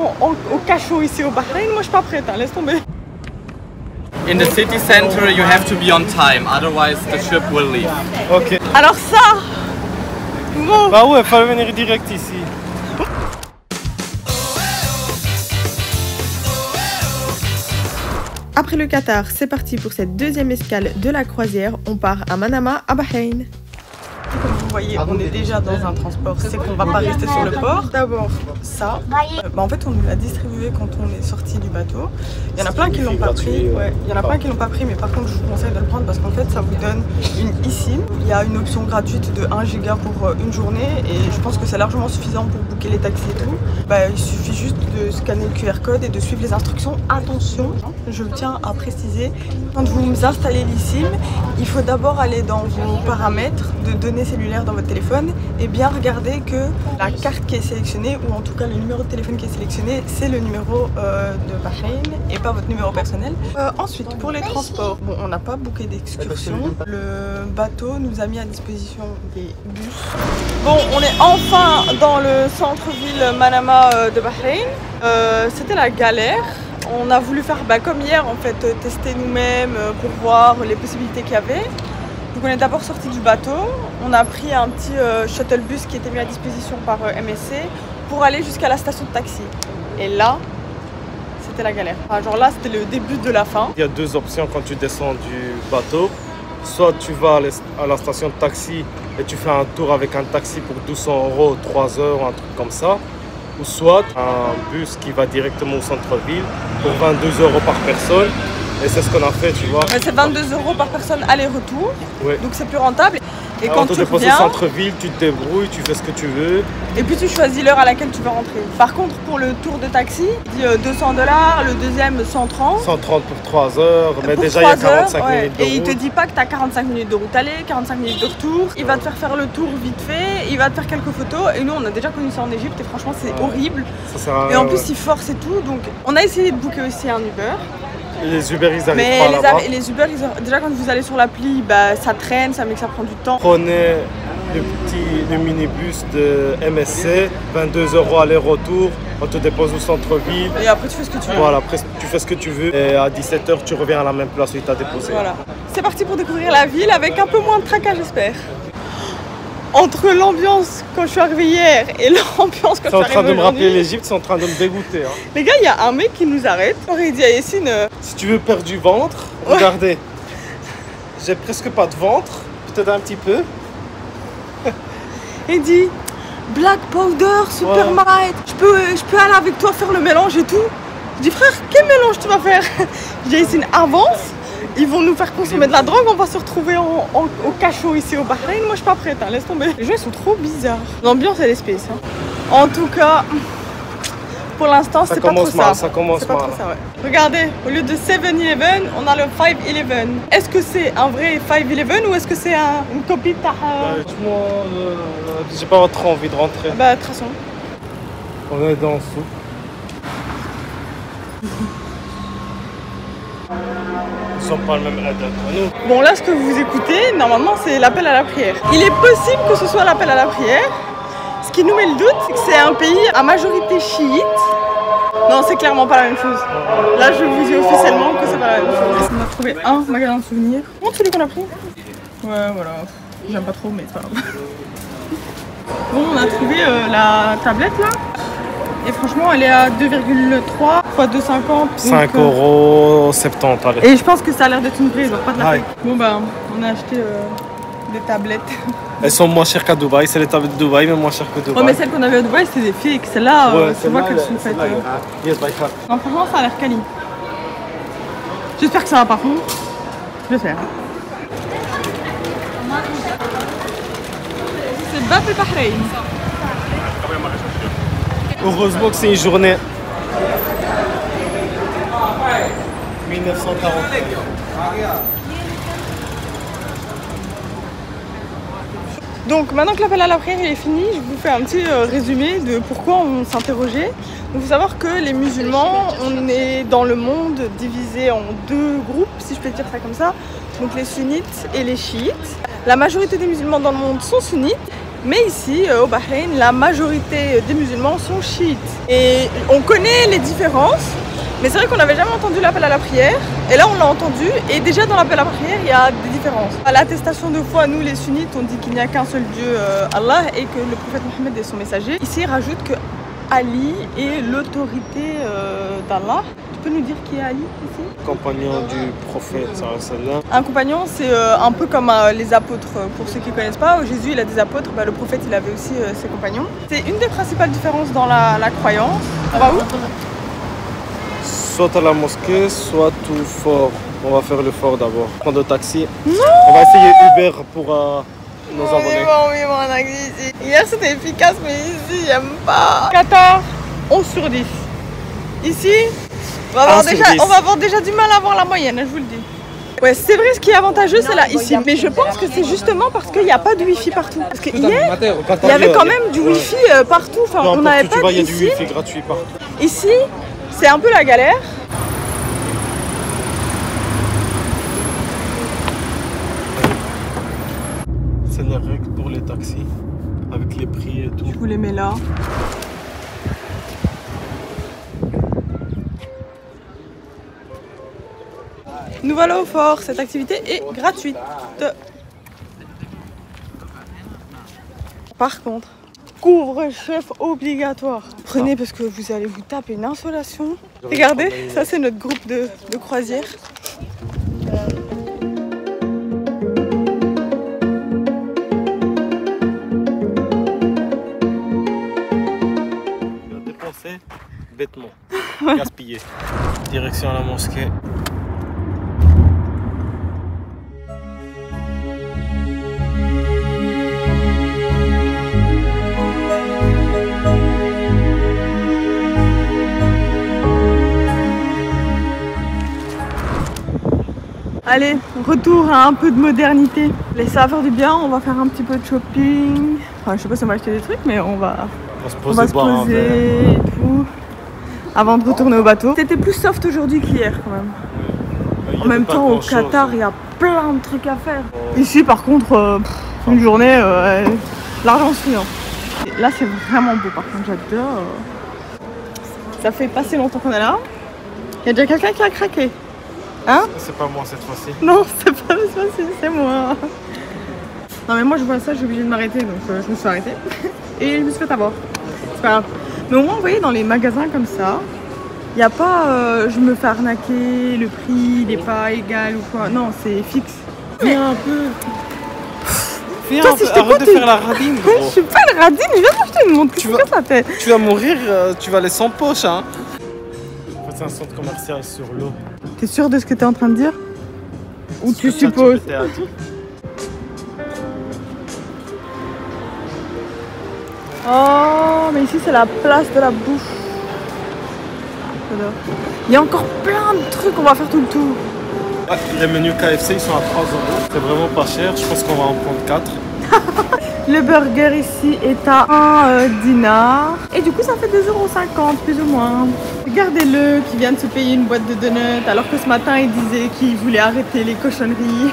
Au cachot ici au Bahreïn, moi je suis pas prête, hein, laisse tomber. In the city center, you have to be on time, otherwise the ship will leave. Ok. Alors ça, bon. Bah ouais, fallait venir direct ici. Après le Qatar, c'est parti pour cette deuxième escale de la croisière. On part à Manama, à Bahreïn. Comme vous voyez, on est déjà dans un transport, c'est qu'on va pas rester sur le port. D'abord, ça, en fait on nous l'a distribué quand on est sorti du bateau. Il y en a plein qui l'ont pas pris, ouais. Il y en a plein qui l'ont pas pris, mais par contre je vous conseille de le prendre parce qu'en fait ça vous donne une eSIM. Il y a une option gratuite de 1 giga pour une journée et je pense que c'est largement suffisant pour booker les taxis et tout. Il suffit juste de scanner le QR code et de suivre les instructions. Attention, je tiens à préciser, quand vous installez l'eSIM, il faut d'abord aller dans vos paramètres de données cellulaires dans votre téléphone et bien regarder que la carte qui est sélectionnée, ou en tout cas le numéro de téléphone qui est sélectionné, c'est le numéro de Bahreïn et pas votre numéro personnel. Ensuite, pour les transports, bon, on n'a pas booké d'excursion. Le bateau nous a mis à disposition des bus. Bon, on est enfin dans le centre-ville Manama de Bahreïn. C'était la galère. On a voulu faire comme hier en fait, tester nous-mêmes pour voir les possibilités qu'il y avait. Donc on est d'abord sorti du bateau, on a pris un petit shuttle bus qui était mis à disposition par MSC pour aller jusqu'à la station de taxi. Et là, c'était la galère. Enfin, genre là, c'était le début de la fin. Il y a deux options quand tu descends du bateau. Soit tu vas à la station de taxi et tu fais un tour avec un taxi pour 200 €, 3 heures, un truc comme ça. Ou soit un bus qui va directement au centre-ville pour 22 € par personne. Et c'est ce qu'on a fait, tu vois. C'est 22 € par personne aller-retour, ouais. Donc c'est plus rentable. Et alors, quand tu déposes reviens, au centre-ville, tu te débrouilles, tu fais ce que tu veux. Et puis tu choisis l'heure à laquelle tu veux rentrer. Par contre, pour le tour de taxi, il dit 200 $, le deuxième 130. 130 pour 3 heures, mais pour déjà il y a 45 ouais. minutes de Et route. il te dit pas que tu as 45 minutes de route aller, 45 minutes de retour. Il va te faire le tour vite fait, il va te faire quelques photos. Et nous, on a déjà connu ça en Égypte et franchement, c'est horrible. Ça sert à... Et en plus, il force et tout. Donc, on a essayé de booker aussi un Uber. Les Uber, ils arrivent pas là-bas. Mais les Uber, déjà quand vous allez sur l'appli, ça traîne, ça met que ça prend du temps. Prenez le minibus de MSC, 22 € aller-retour, on te dépose au centre-ville. Et après tu fais ce que tu veux. Voilà, après tu fais ce que tu veux et à 17 h tu reviens à la même place où il t'a déposé. Voilà. C'est parti pour découvrir la ville avec un peu moins de tracas, j'espère. Entre l'ambiance quand je suis arrivée hier et l'ambiance quand je suis arrivée aujourd'hui. C'est en train de me rappeler l'Égypte, c'est en train de me dégoûter. Hein. Les gars, il y a un mec qui nous arrête. Il dit à Yessine... Si tu veux perdre du ventre, regardez. J'ai presque pas de ventre, peut-être un petit peu. Il dit Black Powder, Supermarket, je peux aller avec toi faire le mélange et tout. Je dis frère, quel mélange tu vas faire? Je dis Yessine, avance. Ils vont nous faire consommer de la drogue, on va se retrouver au cachot ici au Bahreïn. Moi je suis pas prête, hein, laisse tomber. Les gens ils sont trop bizarres. L'ambiance elle est space. Hein. En tout cas, pour l'instant c'est pas trop ça. Ça commence mal. Regardez, au lieu de 7-Eleven, on a le 5-Eleven. Est-ce que c'est un vrai 5-Eleven ou est-ce que c'est une copie de ta... Moi, j'ai pas trop envie de rentrer. Bah de toute façon. On est dans le sou. Ils sont pas le même adepte que nous. Bon là ce que vous écoutez, normalement c'est l'appel à la prière. Il est possible que ce soit l'appel à la prière. Ce qui nous met le doute, c'est que c'est un pays à majorité chiite. Non, c'est clairement pas la même chose. Là je vous dis officiellement que c'est pas la même chose. On a trouvé un magasin de souvenirs. Montre celui qu'on a pris. Ouais voilà, j'aime pas trop mais c'est pas grave. Bon on a trouvé la tablette là. Et franchement, elle est à 2,3 x 2,50. 5,70 €, allez. Et je pense que ça a l'air d'être une vraie, donc pas de la fake. Bon bah, on a acheté des tablettes. Elles sont moins chères qu'à Dubaï, c'est les tablettes de Dubaï, mais moins chères que Dubaï. Ouais, mais celles qu'on avait à Dubaï, c'était des fakes. Celles-là, tu vois qu'elles sont faites. Non, franchement, ça a l'air quali. J'espère que ça va pas fondre. J'espère. C'est Bab el Bahreïn. Heureusement que c'est une journée 1940. Donc maintenant que l'appel à la prière est fini, je vous fais un petit résumé de pourquoi on s'interrogeait. Il faut savoir que les musulmans, on est dans le monde divisé en deux groupes, si je peux dire ça comme ça. Donc les sunnites et les chiites. La majorité des musulmans dans le monde sont sunnites Mais ici, au Bahreïn, la majorité des musulmans sont chiites. Et on connaît les différences, mais c'est vrai qu'on n'avait jamais entendu l'appel à la prière. Et là, on l'a entendu. Et déjà, dans l'appel à la prière, il y a des différences. À l'attestation de foi, nous, les sunnites, on dit qu'il n'y a qu'un seul Dieu, Allah, et que le prophète Mohammed est son messager. Ici, il rajoute que Ali est l'autorité d'Allah. Tu peux nous dire qui est Ali ici? Compagnon du prophète, sallam. Un compagnon, c'est un peu comme les apôtres. Pour ceux qui ne connaissent pas, Jésus il a des apôtres, bah, le prophète il avait aussi ses compagnons. C'est une des principales différences dans la croyance. On va où? Soit à la mosquée, soit au fort. On va faire le fort d'abord. Prendre le taxi. Non, on va essayer Uber pour nos abonnés. Oui, mon taxi ici. Hier c'était efficace, mais ici j'aime pas. Qatar, 11 sur 10. Ici, on va avoir déjà du mal à avoir la moyenne, je vous le dis. Ouais, c'est vrai, ce qui est avantageux, c'est là, ici. Mais je pense que c'est justement parce qu'il n'y a pas de wifi partout. Parce que hier, il y avait quand même du wifi partout. Enfin, on n'avait pas il y a du wifi gratuit partout. Ici, c'est un peu la galère. C'est les règles pour les taxis, avec les prix et tout. Je vous les mets là. Nous voilà au fort, cette activité est gratuite. Par contre, couvre-chef obligatoire. Prenez parce que vous allez vous taper une insolation. Regardez, ça c'est notre groupe de croisière. Dépensé bêtement, gaspillé. Direction à la mosquée. Allez, retour à un peu de modernité. Ça va faire du bien, on va faire un petit peu de shopping. Enfin, je sais pas si on va acheter des trucs, mais on va se poser et tout. Avant de retourner au bateau. C'était plus soft aujourd'hui qu'hier quand même. En même temps, au Qatar, il y a plein de trucs à faire. Ici, par contre, une journée, l'argent suit. Là, c'est vraiment beau, par contre, j'adore. Ça fait pas si longtemps qu'on est là. Il y a déjà quelqu'un qui a craqué. Hein? C'est pas moi cette fois-ci. Non, c'est pas cette fois-ci, c'est moi. Non mais moi je vois ça, je suis obligée de m'arrêter, donc je me suis arrêtée. Et je me suis fait avoir. C'est pas grave. Mais au moins, vous voyez, dans les magasins comme ça, il n'y a pas je me fais arnaquer, le prix n'est pas égal ou quoi. Non, c'est fixe. Viens un peu. Viens Toi, un si peu. je Arrête de faire la radine, gros. Je suis pas une radine, je viens d'acheter une montre. Qu'est-ce que ça fait? Tu vas mourir, tu vas aller sans poche, hein. En fait, c'est un centre commercial sur l'eau. T'es sûr de ce que t'es en train de dire? Ou tu supposes? Oh, mais ici c'est la place de la bouffe. Il y a encore plein de trucs, on va faire tout le tour. Ouais, les menus KFC ils sont à 3 €. C'est vraiment pas cher, je pense qu'on va en prendre 4. Le burger ici est à 1 dinar. Et du coup ça fait 2,50 € plus ou moins. Regardez-le qui vient de se payer une boîte de donuts alors que ce matin il disait qu'il voulait arrêter les cochonneries.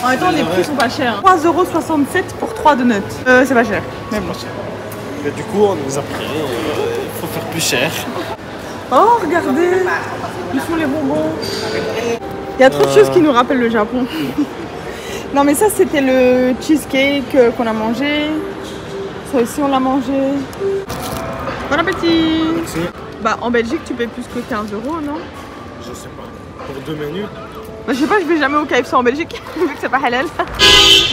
En même temps les prix sont pas chers. 3,67 € pour 3 donuts. C'est pas cher. Mais bon. Mais du coup on nous a pris, il faut faire plus cher. Oh regardez, ils font les bonbons. Il y a trop de choses qui nous rappellent le Japon. Non mais ça c'était le cheesecake qu'on a mangé. Ça aussi on l'a mangé. Bon appétit. Merci. Bah en Belgique tu payes plus que 15 €, non? Je sais pas. Pour 2 menus. Bah je sais pas, je vais jamais au KFC en Belgique vu que c'est pas halal.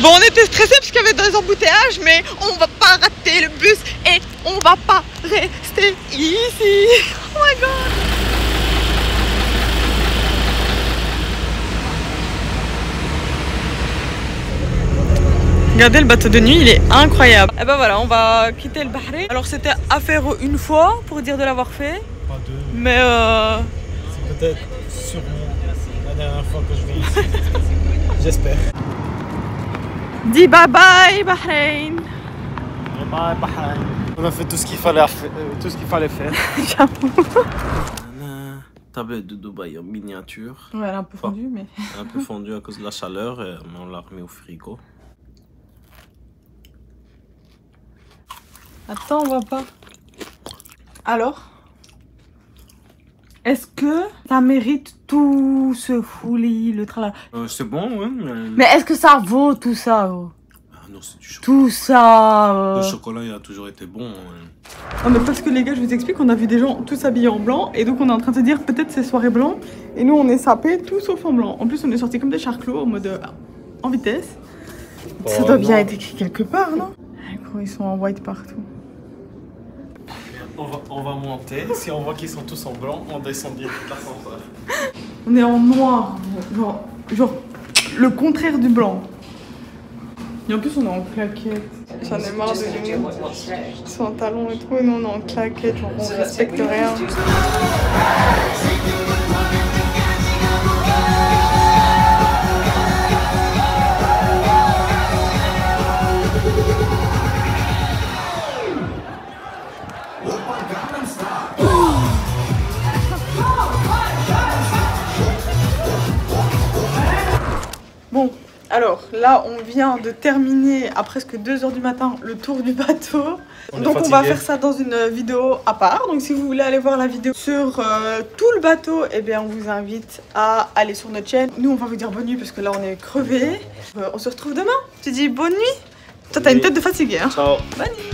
Bon on était stressés parce qu'il y avait des embouteillages, mais on va pas rater le bus et on va pas rester ici. Oh my god. Regardez le bateau de nuit, il est incroyable. Et ben voilà, on va quitter le Bahreïn. Alors c'était à faire une fois pour dire de l'avoir fait. Pas deux. Mais c'est peut-être sûrement la dernière fois que je vais ici. J'espère. Dis bye bye Bahreïn. Bye bye Bahreïn. On a fait tout ce qu'il fallait faire. J'avoue. Tablette de Dubaï en miniature. Ouais, elle est un peu fondue, mais... Un peu fondue à cause de la chaleur, mais on l'a remis au frigo. Attends, on voit pas. Alors, est-ce que ça mérite tout ce foulis, le tralala? C'est bon, ouais. Mais est-ce que ça vaut tout ça? Ah non, c'est du chocolat. Tout ça. Le chocolat, il a toujours été bon. Non, mais parce que les gars, je vous explique, on a vu des gens tous habillés en blanc. Et donc, on est en train de se dire, peut-être c'est soirée blanc. Et nous, on est sapés tout sauf en blanc. En plus, on est sortis comme des charclos en mode en vitesse. Ça doit bien être écrit quelque part, non? Ils sont en white partout. On va monter. Si on voit qu'ils sont tous en blanc, on descend direct l'ascenseur. On est en noir. Genre le contraire du blanc. Et en plus, on est en claquettes. J'en ai marre de nous. Ils sont en talons et tout. Et nous, on est en claquettes. Genre, on respecte rien. Bon, alors là on vient de terminer à presque 2 h du matin le tour du bateau. Donc on va faire ça dans une vidéo à part. Donc si vous voulez aller voir la vidéo sur tout le bateau, eh bien on vous invite à aller sur notre chaîne. Nous on va vous dire bonne nuit parce que là on est crevés. On se retrouve demain. Tu dis bonne nuit? Toi t'as une tête de fatigué hein. Ciao. Bonne nuit.